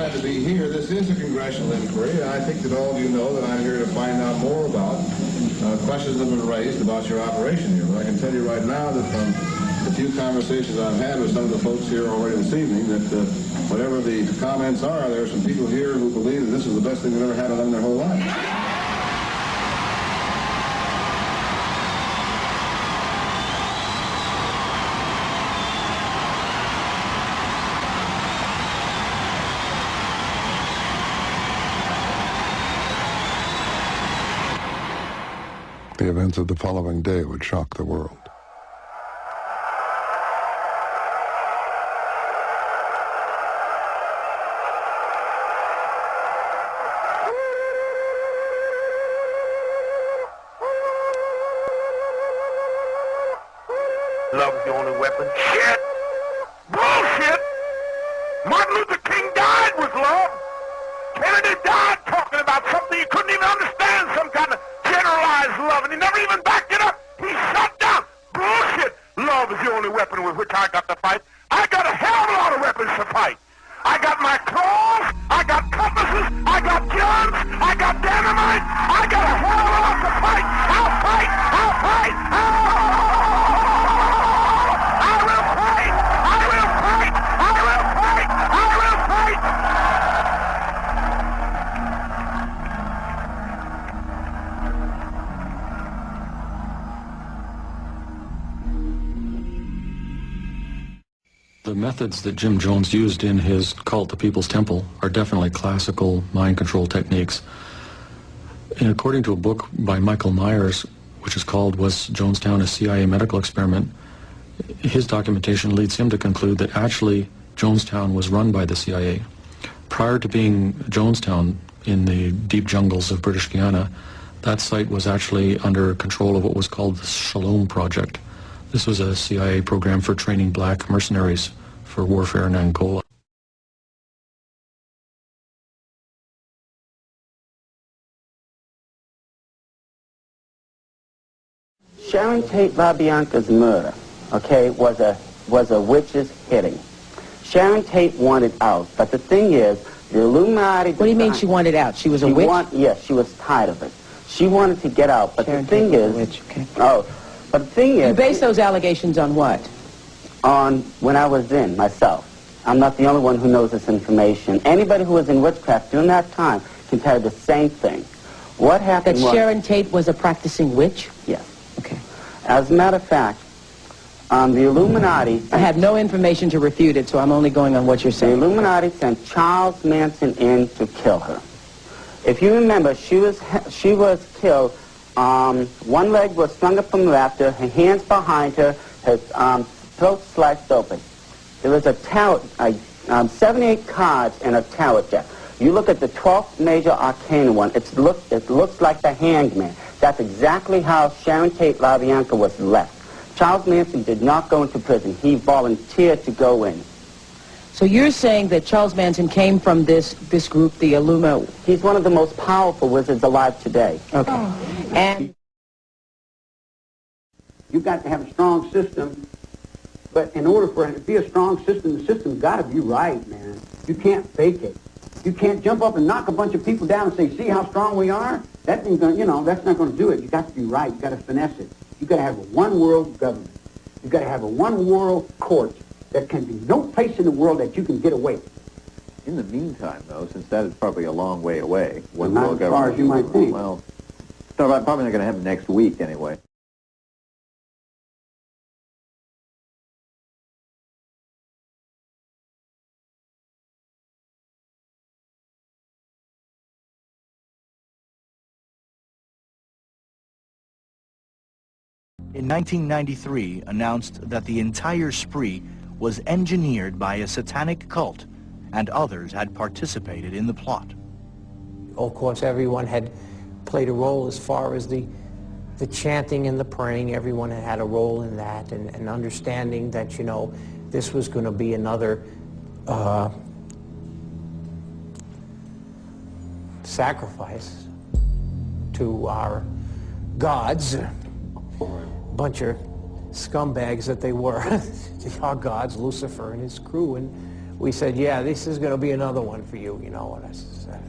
glad to be here. This is a congressional inquiry. I think that all of you know that I'm here to find out more about questions that have been raised about your operation here. But I can tell you right now that from the few conversations I've had with some of the folks here already this evening, that whatever the comments are, there are some people here who believe that this is the best thing they've ever had in their whole life. The events of the following day would shock the world. Love is the only weapon. Shit! Bullshit! Martin Luther King died with love. Kennedy died talking about something you couldn't even understand, some kind of generalized love, and he never even backed it up. He shut down. Bullshit! Love is the only weapon with which I got to fight. I got a hell of a lot of weapons to fight. I got my claws, I got cutlasses, I got guns, I got dynamite, I got a hell of a lot to fight. I'll fight, I'll fight, I will fight, I will fight, I will fight, I will fight. The methods that Jim Jones used in his cult, the People's Temple, are definitely classical mind control techniques. And according to a book by Michael Myers, which is called Was Jonestown a CIA Medical Experiment, his documentation leads him to conclude that actually Jonestown was run by the CIA. Prior to being Jonestown in the deep jungles of British Guiana, that site was actually under control of what was called the Shalom Project. This was a CIA program for training black mercenaries for warfare in Angola. Sharon Tate LaBianca's murder, okay, was a witch's hitting. Sharon Tate wanted out, but the thing is, the Illuminati... What do you mean she wanted out? She was a witch? Yes, she was tired of it. She wanted to get out, but Sharon the thing Tate is... was a witch, okay. Oh, but the thing is... You base those allegations on what? On when I was in, myself. I'm not the only one who knows this information. Anybody who was in witchcraft during that time can tell you the same thing. What happened was... That Sharon Tate was a practicing witch? Yes. Okay. As a matter of fact, the Illuminati... I have no information to refute it, so I'm only going on what you're saying. The Illuminati sent Charles Manson in to kill her. If you remember, she was killed. One leg was strung up from the rafter, her hands behind her, her throat sliced open. There was a tarot, 78 cards and a tarot deck. You look at the 12th major arcana one, it looks like the Hanged Man. That's exactly how Sharon Tate LaBianca was left. Charles Manson did not go into prison. He volunteered to go in. So you're saying that Charles Manson came from this group, the Illuminati? He's one of the most powerful wizards alive today. Okay. Oh. And you've got to have a strong system, but in order for it to be a strong system, the system's got to be right, man. You can't fake it. You can't jump up and knock a bunch of people down and say, see how strong we are? That ain't gonna, that's not going to do it. You got to be right. You got to finesse it. You got to have a one world government. You got to have a one world court. There can be no place in the world that you can get away. In the meantime, though, since that is probably a long way away, well, not as far as you might think. Well, it's probably not going to happen next week anyway. In 1993, announced that the entire spree was engineered by a satanic cult, and others had participated in the plot. Of course, everyone had played a role as far as the chanting and the praying. Everyone had a role in that, and understanding that, this was going to be another sacrifice to our gods. Bunch of scumbags that they were, our gods, Lucifer and his crew, and we said, yeah, this is going to be another one for you, you know. And I said,